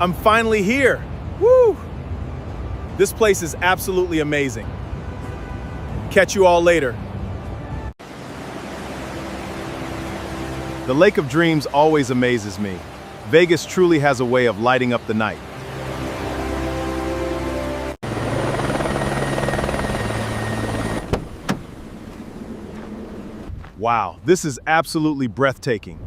I'm finally here. Woo! This place is absolutely amazing. Catch you all later. The Lake of Dreams always amazes me. Vegas truly has a way of lighting up the night. Wow, this is absolutely breathtaking.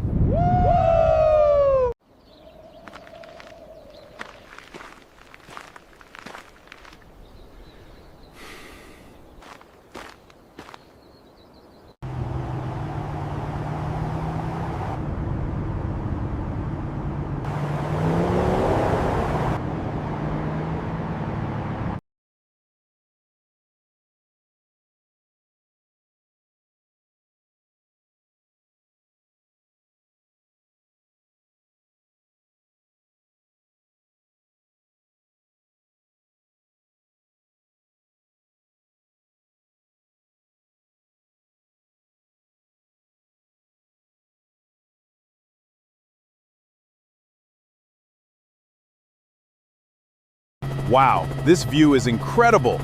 Wow, this view is incredible.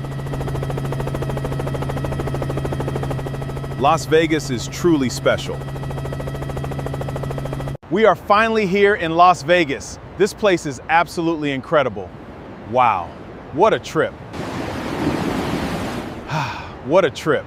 Las Vegas is truly special. We are finally here in Las Vegas. This place is absolutely incredible. Wow, what a trip. What a trip.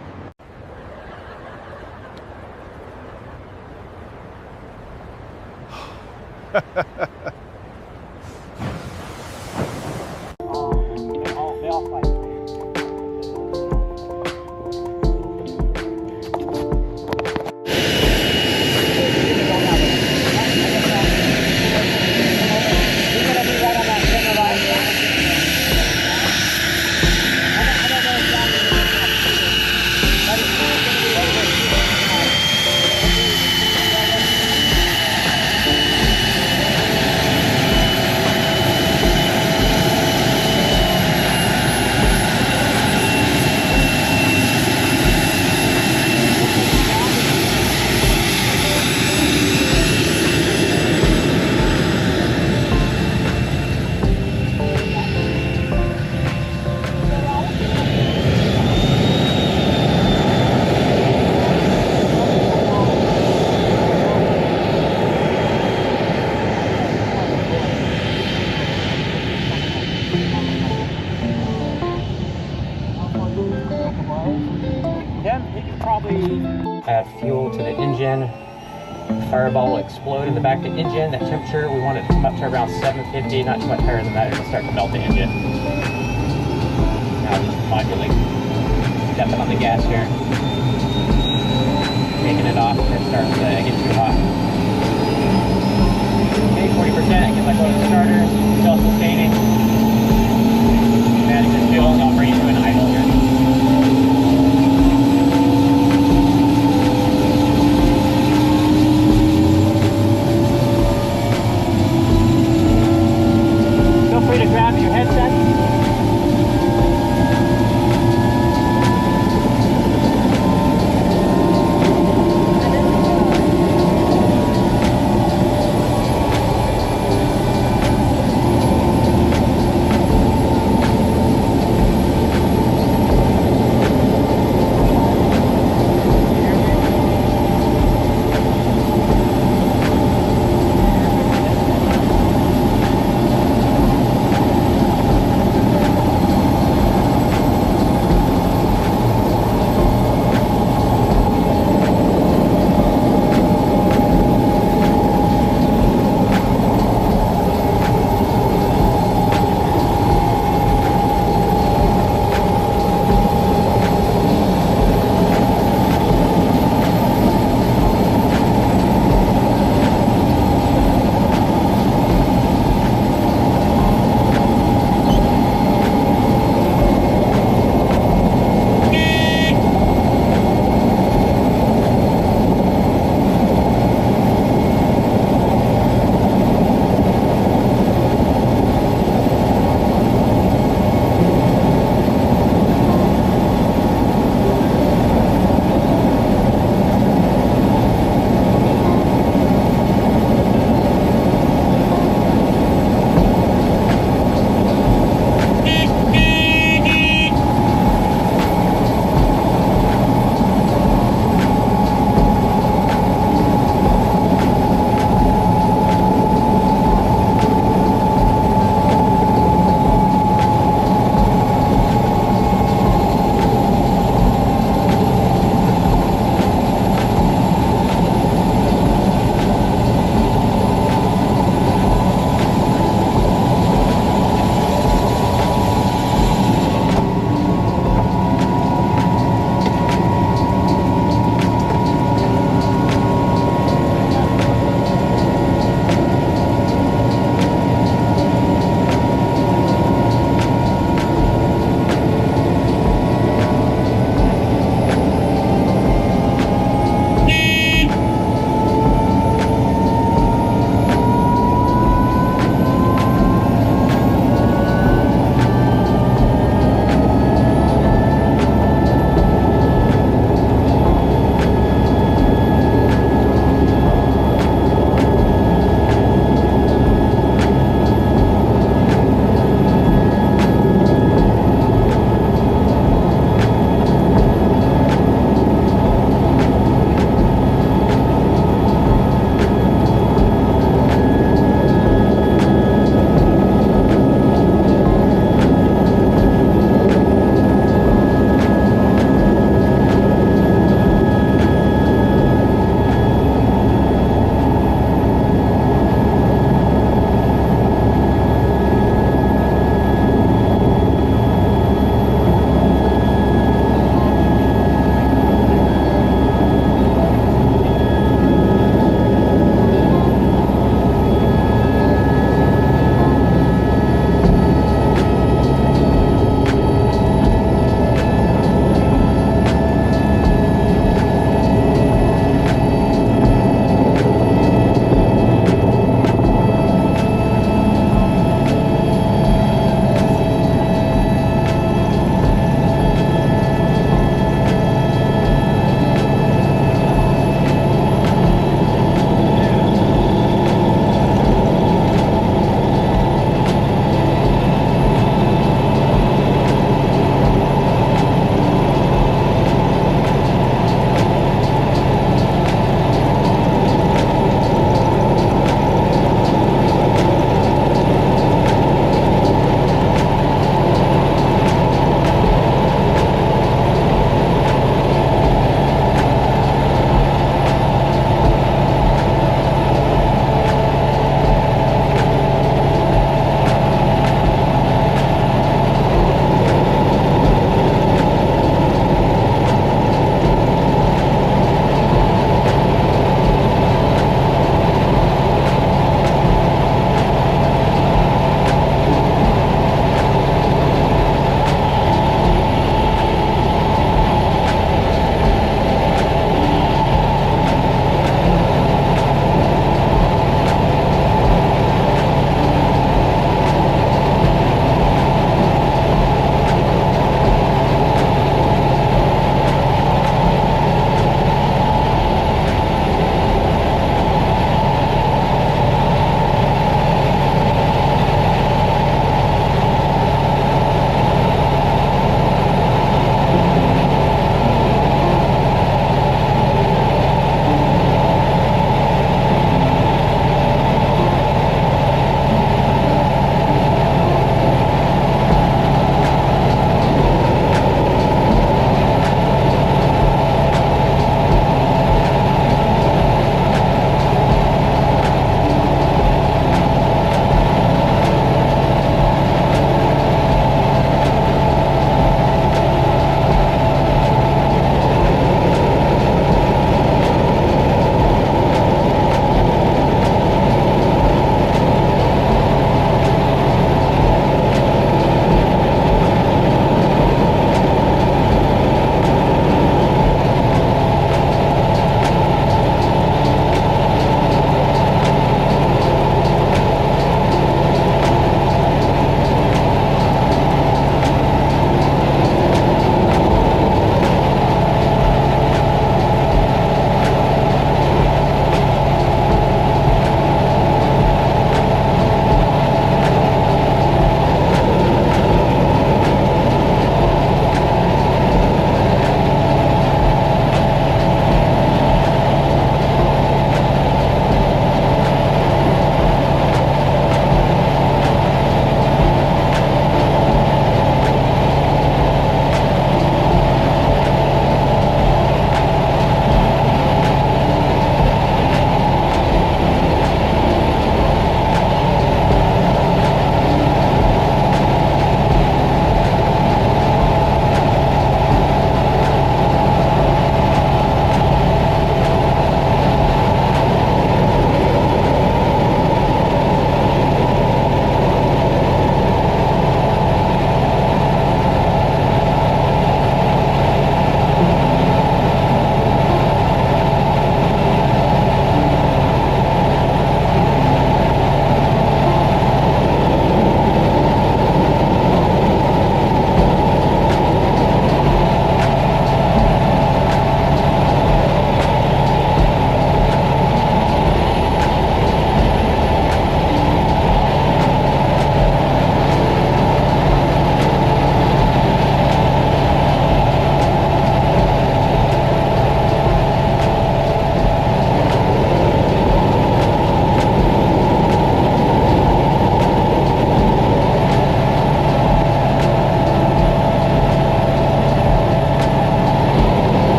Add fuel to the engine. Fireball will explode in the back of the engine. That temperature, we want it to come up to around 750, not too much higher than that. It'll start to melt the engine. Now just modulate. Stepping on the gas here. Taking it off if it starts to get too hot. Okay, 40%. Get my motor starter. Self-sustaining. Adding the fuel, and I'll bring it to an idle here. To grab your headset.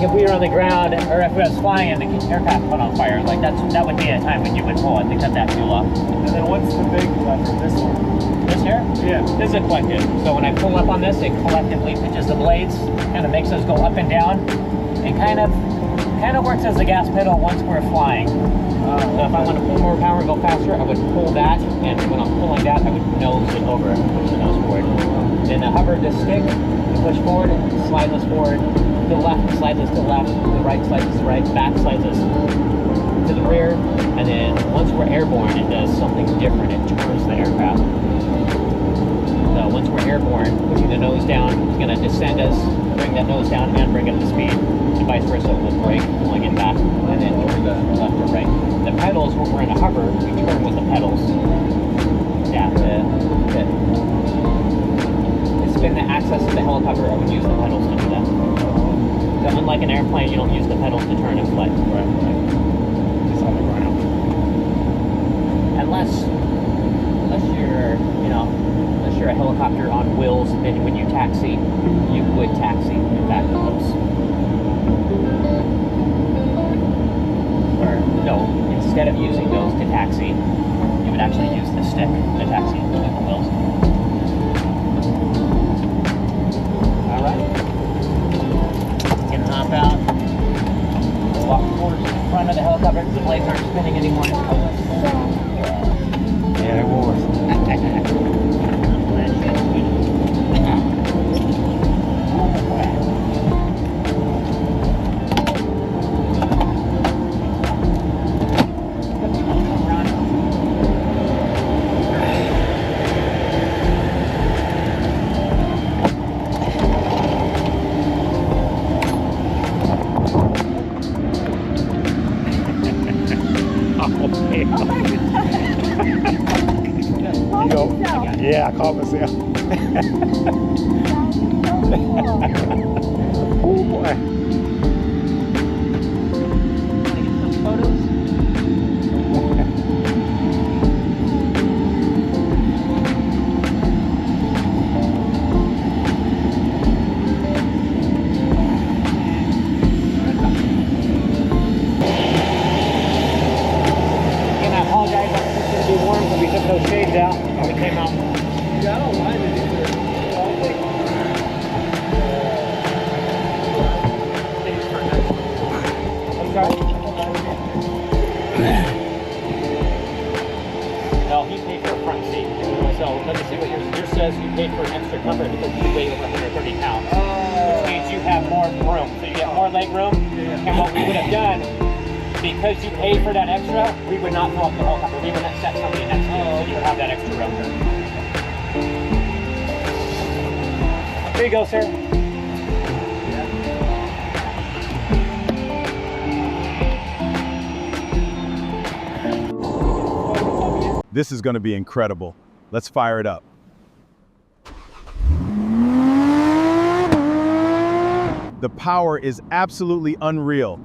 like if we were on the ground or if we was flying and the aircraft caught on fire, like that would be a time when you would pull it to cut that fuel off. And then what's the big lever? This one? This here? Yeah. This is a collective. So when I pull up on this, it collectively pitches the blades, kind of makes those go up and down. It kind of works as the gas pedal once we're flying. So if I want to pull more power and go faster, I would pull that, and when I'm pulling that, I would nose it over, push the nose forward. Then I hover this stick, push forward, slide this forward, to the left, slides us to the left, to the right, slides us to the right, back slides us to the rear, and then once we're airborne, it does something different. It turns the aircraft. So once we're airborne, pushing the nose down, it's going to descend us, bring that nose down, and bring up the speed. And vice versa, we'll brake, pulling it back, and then turn left or right. The pedals, when we're in a hover, we turn with the pedals. Yeah, to spin the axis of the helicopter, I would use the pedals to do that. So unlike an airplane, you don't use the pedals to turn and fly. Right. It's on the ground. Unless you're, unless you're a helicopter on wheels, then when you taxi, you would taxi in back of those. Or no, instead of using those to taxi, you would actually use the stick to taxi between the wheels. Alright. You can hop out. Walk towards the front of the helicopter because the blades aren't spinning anymore. Yeah, it was. Yeah, I caught myself. Oh boy. Again, I apologize, it's going to be warm because we took those shades out and we came out. Yeah, I don't mind it either. I'm sorry? No, he paid for a front seat. So let me see what yours says. You paid for an extra cover because you weigh over 130 pounds. Which means you have more room. So you get more leg room. And what we would have done, because you paid for that extra, we would not fill up the helicopter. We would not set somebody next to you, so you would have that extra room. Here you go, sir. This is going to be incredible. Let's fire it up. The power is absolutely unreal.